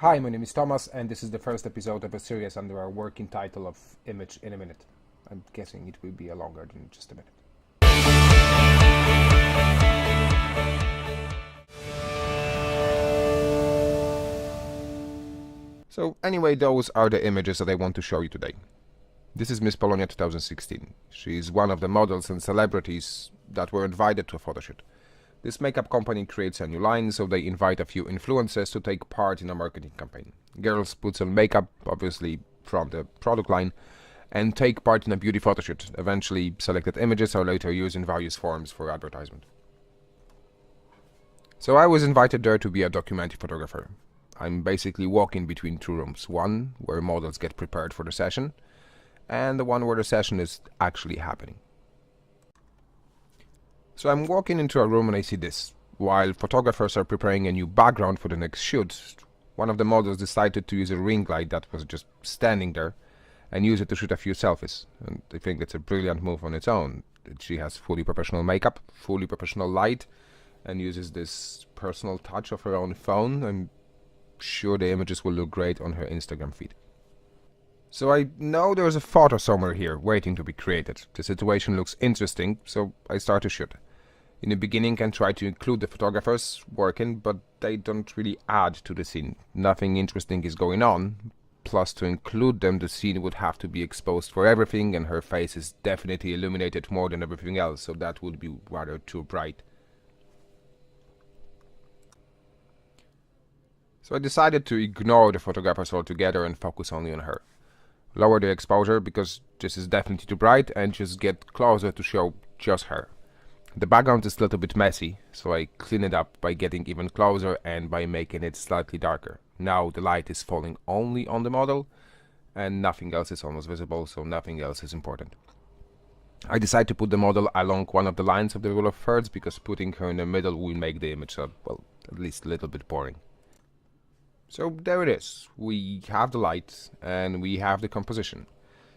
Hi, my name is Thomas, and this is the first episode of a series under our working title of Image in a Minute. I'm guessing it will be a longer than just a minute. So anyway, those are the images that I want to show you today. This is Miss Polonia 2016. She's one of the models and celebrities that were invited to a photoshoot. This makeup company creates a new line, so they invite a few influencers to take part in a marketing campaign. Girls put on makeup, obviously from the product line, and take part in a beauty photoshoot. Eventually, selected images are later used in various forms for advertisement. So I was invited there to be a documentary photographer. I'm basically walking between two rooms, one where models get prepared for the session, and the one where the session is actually happening. So I'm walking into a room and I see this. While photographers are preparing a new background for the next shoot, one of the models decided to use a ring light that was just standing there and use it to shoot a few selfies. And I think it's a brilliant move on its own. She has fully professional makeup, fully professional light, and uses this personal touch of her own phone. I'm sure the images will look great on her Instagram feed. So I know there's a photo somewhere here waiting to be created. The situation looks interesting, so I start to shoot. In the beginning I try to include the photographers working, but they don't really add to the scene. Nothing interesting is going on. Plus, to include them, the scene would have to be exposed for everything, and her face is definitely illuminated more than everything else, so that would be rather too bright. So I decided to ignore the photographers altogether and focus only on her. Lower the exposure because this is definitely too bright, and just get closer to show just her. The background is a little bit messy, so I clean it up by getting even closer and by making it slightly darker. Now the light is falling only on the model and nothing else is almost visible, so nothing else is important. I decide to put the model along one of the lines of the rule of thirds because putting her in the middle will make the image, well, at least a little bit boring. So there it is. We have the light and we have the composition.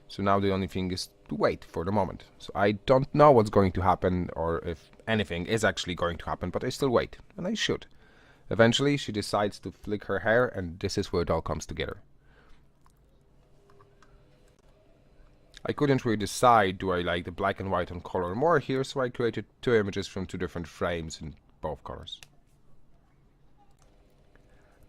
So now the only thing is to wait for the moment. So I don't know what's going to happen or if anything is actually going to happen, but I still wait, and I should. Eventually she decides to flick her hair, and this is where it all comes together. I couldn't really decide, do I like the black and white on color more here, so I created two images from two different frames in both colors.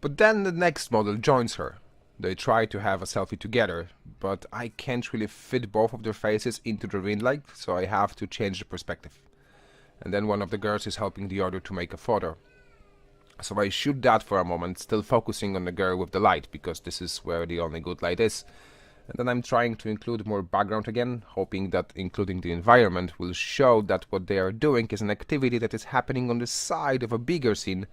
But then the next model joins her. They try to have a selfie together, but I can't really fit both of their faces into the ring light, so I have to change the perspective. And then one of the girls is helping the other to make a photo. So I shoot that for a moment, still focusing on the girl with the light, because this is where the only good light is. And then I'm trying to include more background again, hoping that including the environment will show that what they are doing is an activity that is happening on the side of a bigger scene.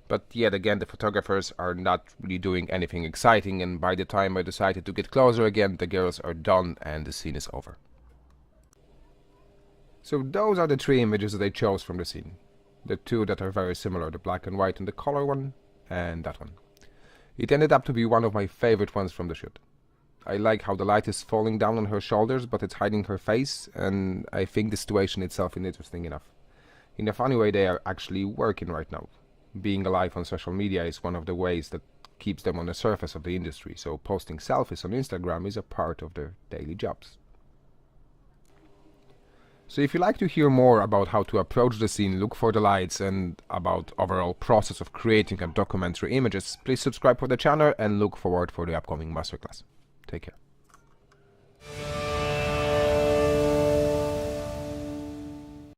But yet again, the photographers are not really doing anything exciting, and by the time I decided to get closer again, the girls are done and the scene is over. So those are the three images that I chose from the scene. The two that are very similar, the black and white and the color one, and that one. It ended up to be one of my favorite ones from the shoot. I like how the light is falling down on her shoulders, but it's hiding her face, and I think the situation itself is interesting enough. In a funny way, they are actually working right now. Being alive on social media is one of the ways that keeps them on the surface of the industry, so posting selfies on Instagram is a part of their daily jobs. So if you'd like to hear more about how to approach the scene, look for the lights, and about overall process of creating and documentary images, please subscribe for the channel and look forward for the upcoming masterclass. Take care.